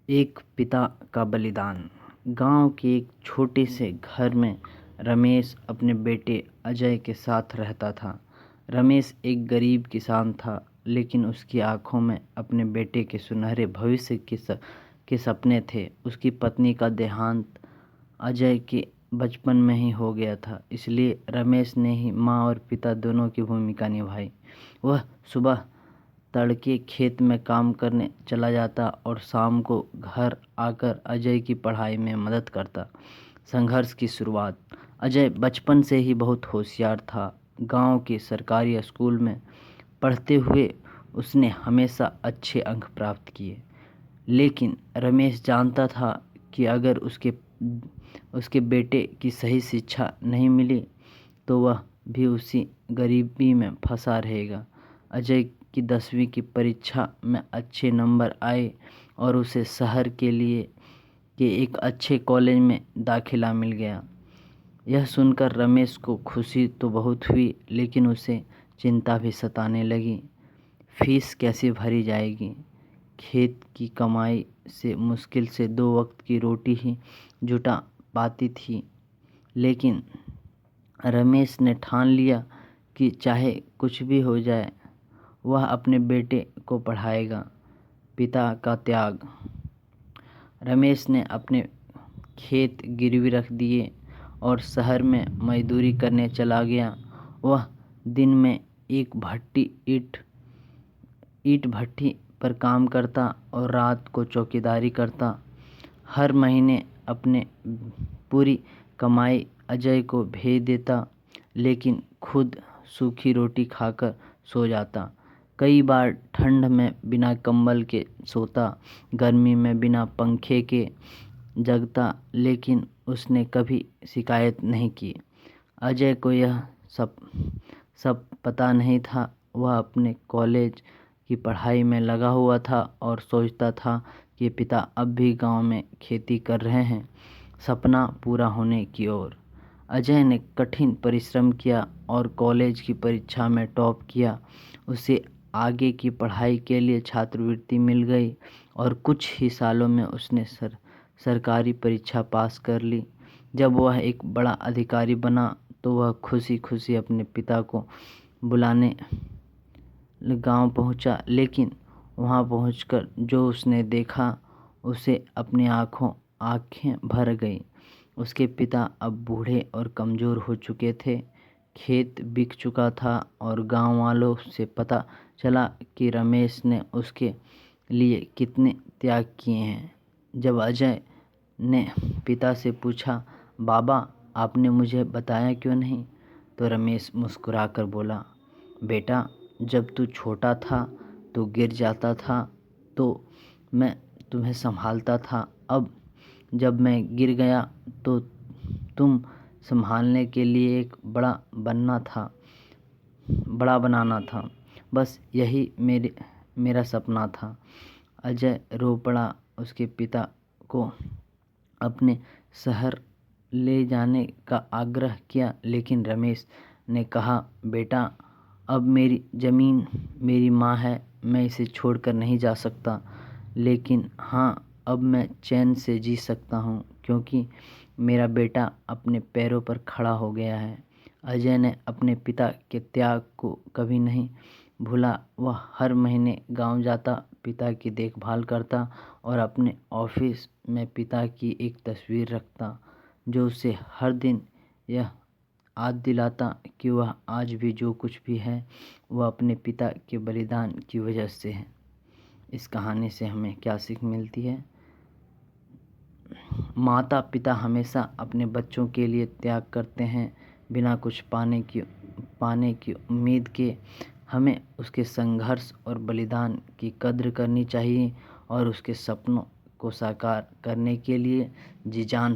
एक पिता का बलिदान। गांव के एक छोटे से घर में रमेश अपने बेटे अजय के साथ रहता था। रमेश एक गरीब किसान था, लेकिन उसकी आंखों में अपने बेटे के सुनहरे भविष्य के सपने थे। उसकी पत्नी का देहांत अजय के बचपन में ही हो गया था, इसलिए रमेश ने ही माँ और पिता दोनों की भूमिका निभाई। वह सुबह तड़के खेत में काम करने चला जाता और शाम को घर आकर अजय की पढ़ाई में मदद करता। संघर्ष की शुरुआत। अजय बचपन से ही बहुत होशियार था। गांव के सरकारी स्कूल में पढ़ते हुए उसने हमेशा अच्छे अंक प्राप्त किए, लेकिन रमेश जानता था कि अगर उसके बेटे की सही शिक्षा नहीं मिली तो वह भी उसी गरीबी में फंसा रहेगा। अजय की 10वीं की परीक्षा में अच्छे नंबर आए और उसे शहर के एक अच्छे कॉलेज में दाखिला मिल गया। यह सुनकर रमेश को खुशी तो बहुत हुई, लेकिन उसे चिंता भी सताने लगी। फीस कैसे भरी जाएगी? खेत की कमाई से मुश्किल से 2 वक्त की रोटी ही जुटा पाती थी, लेकिन रमेश ने ठान लिया कि चाहे कुछ भी हो जाए वह अपने बेटे को पढ़ाएगा। पिता का त्याग। रमेश ने अपने खेत गिरवी रख दिए और शहर में मजदूरी करने चला गया। वह दिन में एक ईंट भट्टी पर काम करता और रात को चौकीदारी करता। हर महीने अपने पूरी कमाई अजय को भेज देता, लेकिन खुद सूखी रोटी खाकर सो जाता। कई बार ठंड में बिना कंबल के सोता, गर्मी में बिना पंखे के जगता, लेकिन उसने कभी शिकायत नहीं की। अजय को यह सब पता नहीं था। वह अपने कॉलेज की पढ़ाई में लगा हुआ था और सोचता था कि पिता अब भी गांव में खेती कर रहे हैं, सपना पूरा होने की ओर। अजय ने कठिन परिश्रम किया और कॉलेज की परीक्षा में टॉप किया। उसे आगे की पढ़ाई के लिए छात्रवृत्ति मिल गई और कुछ ही सालों में उसने सरकारी परीक्षा पास कर ली। जब वह एक बड़ा अधिकारी बना तो वह खुशी खुशी अपने पिता को बुलाने गांव पहुंचा, लेकिन वहां पहुंचकर जो उसने देखा उसे अपनी आंखें भर गई। उसके पिता अब बूढ़े और कमज़ोर हो चुके थे। खेत बिक चुका था और गांव वालों से पता चला कि रमेश ने उसके लिए कितने त्याग किए हैं। जब अजय ने पिता से पूछा, बाबा आपने मुझे बताया क्यों नहीं? तो रमेश मुस्कुराकर बोला, बेटा जब तू छोटा था तो गिर जाता था तो मैं तुम्हें संभालता था। अब जब मैं गिर गया तो तुम संभालने के लिए एक बड़ा बनाना था। बस यही मेरा सपना था। अजय रो पड़ा। उसके पिता को अपने शहर ले जाने का आग्रह किया, लेकिन रमेश ने कहा, बेटा अब मेरी ज़मीन मेरी माँ है, मैं इसे छोड़कर नहीं जा सकता, लेकिन हाँ अब मैं चैन से जी सकता हूँ क्योंकि मेरा बेटा अपने पैरों पर खड़ा हो गया है। अजय ने अपने पिता के त्याग को कभी नहीं भूला। वह हर महीने गांव जाता, पिता की देखभाल करता और अपने ऑफिस में पिता की एक तस्वीर रखता, जो उसे हर दिन यह याद दिलाता कि वह आज भी जो कुछ भी है वह अपने पिता के बलिदान की वजह से है। इस कहानी से हमें क्या सीख मिलती है? माता पिता हमेशा अपने बच्चों के लिए त्याग करते हैं, बिना कुछ पाने की उम्मीद के। हमें उसके संघर्ष और बलिदान की कद्र करनी चाहिए और उसके सपनों को साकार करने के लिए जी जान